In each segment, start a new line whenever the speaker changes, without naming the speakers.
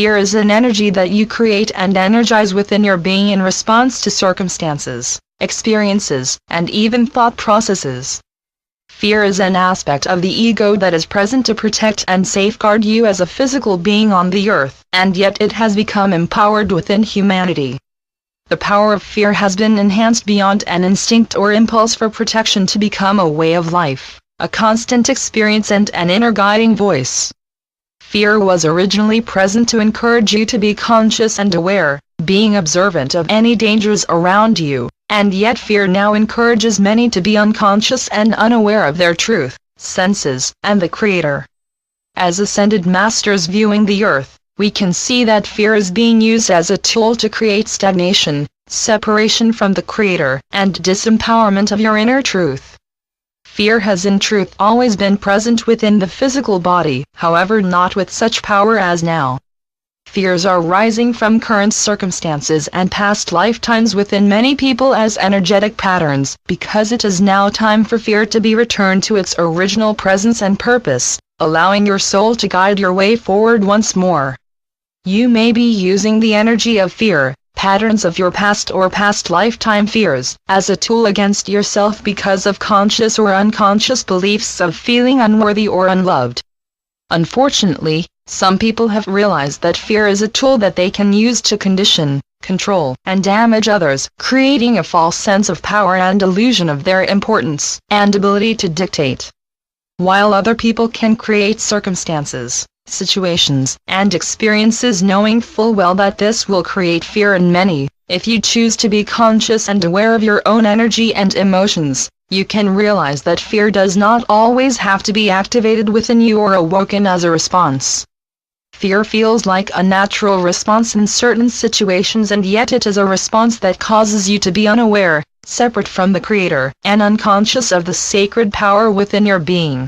Fear is an energy that you create and energize within your being in response to circumstances, experiences, and even thought processes. Fear is an aspect of the ego that is present to protect and safeguard you as a physical being on the earth, and yet it has become empowered within humanity. The power of fear has been enhanced beyond an instinct or impulse for protection to become a way of life, a constant experience and an inner guiding voice. Fear was originally present to encourage you to be conscious and aware, being observant of any dangers around you, and yet fear now encourages many to be unconscious and unaware of their truth, senses, and the Creator. As ascended masters viewing the earth, we can see that fear is being used as a tool to create stagnation, separation from the Creator, and disempowerment of your inner truth. Fear has in truth always been present within the physical body, however not with such power as now. Fears are rising from current circumstances and past lifetimes within many people as energetic patterns, because it is now time for fear to be returned to its original presence and purpose, allowing your soul to guide your way forward once more. You may be using the energy of fear, patterns of your past or past lifetime fears, as a tool against yourself because of conscious or unconscious beliefs of feeling unworthy or unloved. Unfortunately, some people have realized that fear is a tool that they can use to condition, control, and damage others, creating a false sense of power and illusion of their importance and ability to dictate. While other people can create circumstances, situations, and experiences knowing full well that this will create fear in many, if you choose to be conscious and aware of your own energy and emotions, you can realize that fear does not always have to be activated within you or awoken as a response. Fear feels like a natural response in certain situations, and yet it is a response that causes you to be unaware, separate from the Creator, and unconscious of the sacred power within your being.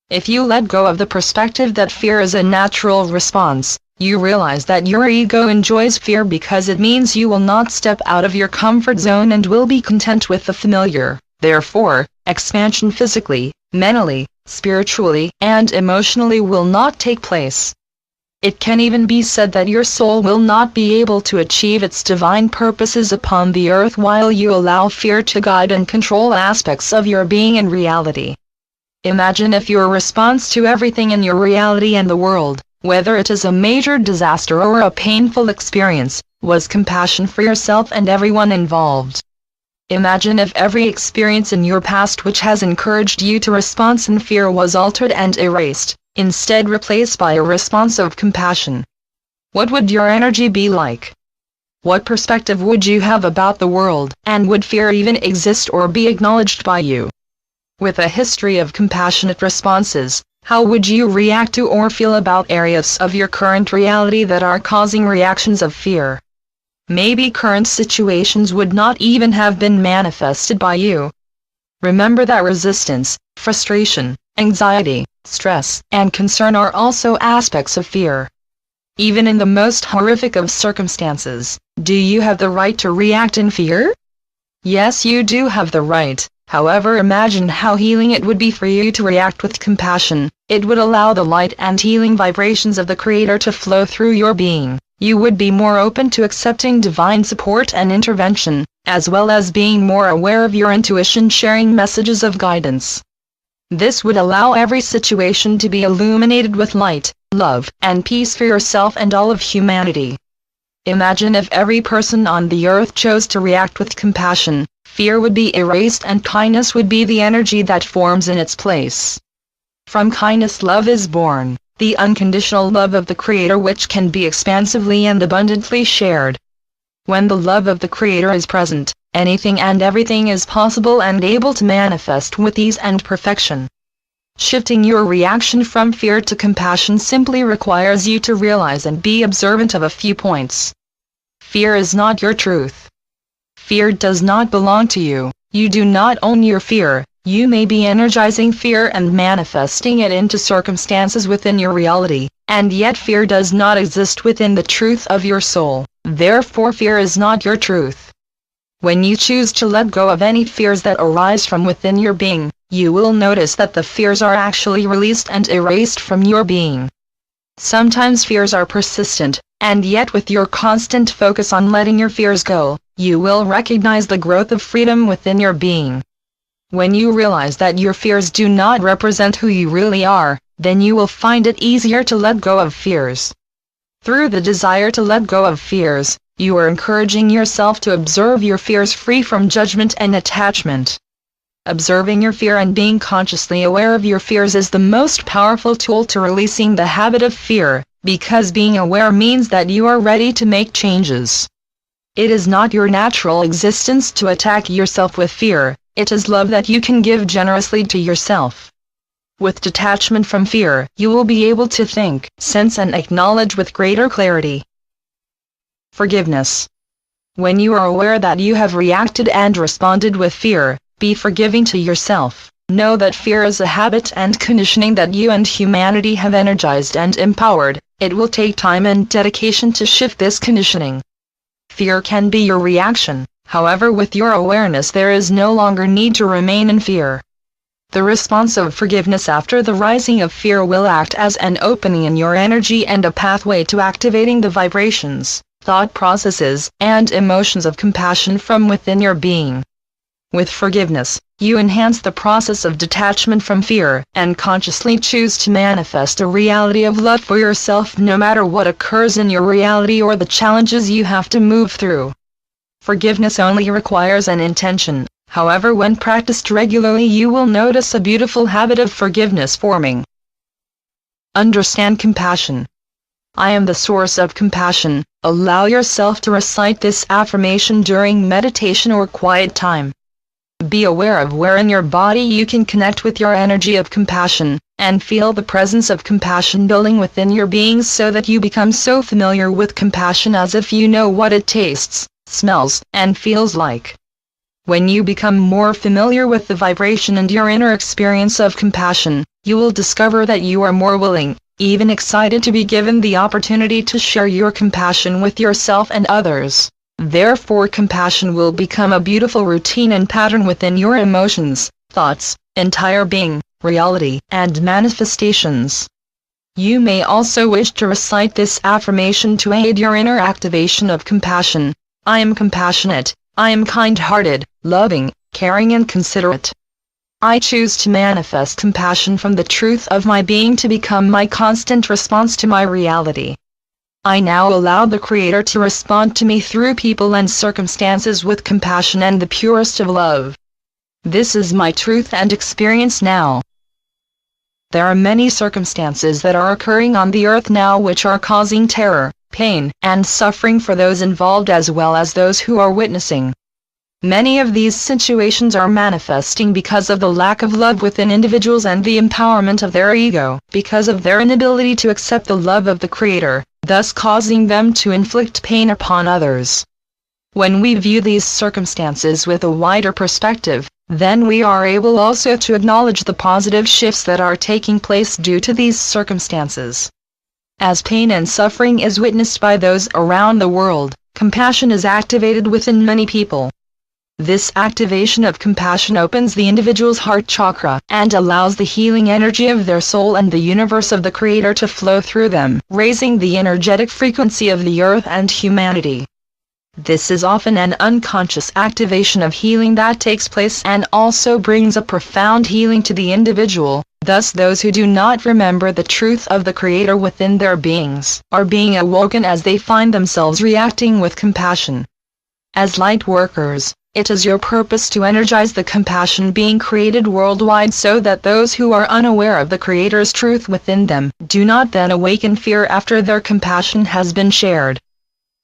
If you let go of the perspective that fear is a natural response, you realize that your ego enjoys fear because it means you will not step out of your comfort zone and will be content with the familiar. Therefore, expansion physically, mentally, spiritually, and emotionally will not take place. It can even be said that your soul will not be able to achieve its divine purposes upon the earth while you allow fear to guide and control aspects of your being and reality. Imagine if your response to everything in your reality and the world, whether it is a major disaster or a painful experience, was compassion for yourself and everyone involved. Imagine if every experience in your past which has encouraged you to response in fear was altered and erased, instead replaced by a response of compassion. What would your energy be like? What perspective would you have about the world, and would fear even exist or be acknowledged by you? With a history of compassionate responses, how would you react to or feel about areas of your current reality that are causing reactions of fear? Maybe current situations would not even have been manifested by you. Remember that resistance, frustration, anxiety, stress, and concern are also aspects of fear. Even in the most horrific of circumstances, do you have the right to react in fear? Yes, you do have the right. However, imagine how healing it would be for you to react with compassion. It would allow the light and healing vibrations of the Creator to flow through your being. You would be more open to accepting divine support and intervention, as well as being more aware of your intuition sharing messages of guidance. This would allow every situation to be illuminated with light, love, and peace for yourself and all of humanity. Imagine if every person on the earth chose to react with compassion. Fear would be erased and kindness would be the energy that forms in its place. From kindness love is born, the unconditional love of the Creator which can be expansively and abundantly shared. When the love of the Creator is present, anything and everything is possible and able to manifest with ease and perfection. Shifting your reaction from fear to compassion simply requires you to realize and be observant of a few points. Fear is not your truth. Fear does not belong to you. You do not own your fear. You may be energizing fear and manifesting it into circumstances within your reality, and yet fear does not exist within the truth of your soul. Therefore, fear is not your truth. When you choose to let go of any fears that arise from within your being, you will notice that the fears are actually released and erased from your being. Sometimes fears are persistent, and yet with your constant focus on letting your fears go, you will recognize the growth of freedom within your being. When you realize that your fears do not represent who you really are, then you will find it easier to let go of fears. Through the desire to let go of fears, you are encouraging yourself to observe your fears free from judgment and attachment. Observing your fear and being consciously aware of your fears is the most powerful tool to releasing the habit of fear, because being aware means that you are ready to make changes. It is not your natural existence to attack yourself with fear, it is love that you can give generously to yourself. With detachment from fear, you will be able to think, sense and acknowledge with greater clarity. Forgiveness. When you are aware that you have reacted and responded with fear, be forgiving to yourself. Know that fear is a habit and conditioning that you and humanity have energized and empowered. It will take time and dedication to shift this conditioning. Fear can be your reaction, however, with your awareness there is no longer need to remain in fear. The response of forgiveness after the rising of fear will act as an opening in your energy and a pathway to activating the vibrations, thought processes, and emotions of compassion from within your being. With forgiveness, you enhance the process of detachment from fear, and consciously choose to manifest a reality of love for yourself no matter what occurs in your reality or the challenges you have to move through. Forgiveness only requires an intention, however, when practiced regularly you will notice a beautiful habit of forgiveness forming. Understand compassion. I am the source of compassion. Allow yourself to recite this affirmation during meditation or quiet time. Be aware of where in your body you can connect with your energy of compassion, and feel the presence of compassion building within your being so that you become so familiar with compassion as if you know what it tastes, smells, and feels like. When you become more familiar with the vibration and your inner experience of compassion, you will discover that you are more willing, even excited to be given the opportunity to share your compassion with yourself and others. Therefore, compassion will become a beautiful routine and pattern within your emotions, thoughts, entire being, reality, and manifestations. You may also wish to recite this affirmation to aid your inner activation of compassion. I am compassionate. I am kind-hearted, loving, caring and considerate. I choose to manifest compassion from the truth of my being to become my constant response to my reality. I now allow the Creator to respond to me through people and circumstances with compassion and the purest of love. This is my truth and experience now. There are many circumstances that are occurring on the earth now which are causing terror, pain, and suffering for those involved as well as those who are witnessing. Many of these situations are manifesting because of the lack of love within individuals and the empowerment of their ego, because of their inability to accept the love of the Creator, thus causing them to inflict pain upon others. When we view these circumstances with a wider perspective, then we are able also to acknowledge the positive shifts that are taking place due to these circumstances. As pain and suffering is witnessed by those around the world, compassion is activated within many people. This activation of compassion opens the individual's heart chakra and allows the healing energy of their soul and the universe of the Creator to flow through them, raising the energetic frequency of the earth and humanity. This is often an unconscious activation of healing that takes place and also brings a profound healing to the individual. Thus those who do not remember the truth of the Creator within their beings are being awoken as they find themselves reacting with compassion. As light workers, it is your purpose to energize the compassion being created worldwide so that those who are unaware of the Creator's truth within them do not then awaken fear after their compassion has been shared.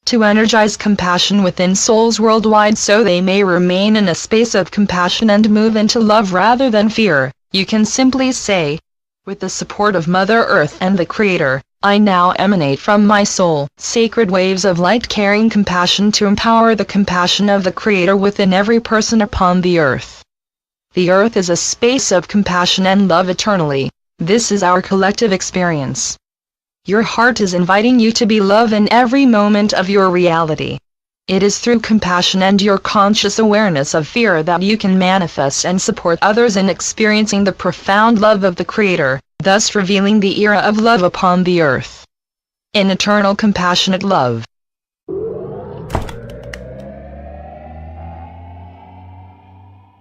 To energize compassion within souls worldwide so they may remain in a space of compassion and move into love rather than fear, you can simply say, with the support of Mother Earth and the Creator, I now emanate from my soul sacred waves of light carrying compassion to empower the compassion of the Creator within every person upon the earth. The earth is a space of compassion and love eternally. This is our collective experience. Your heart is inviting you to be love in every moment of your reality. It is through compassion and your conscious awareness of fear that you can manifest and support others in experiencing the profound love of the Creator. thus revealing the era of love upon the earth. In eternal compassionate love,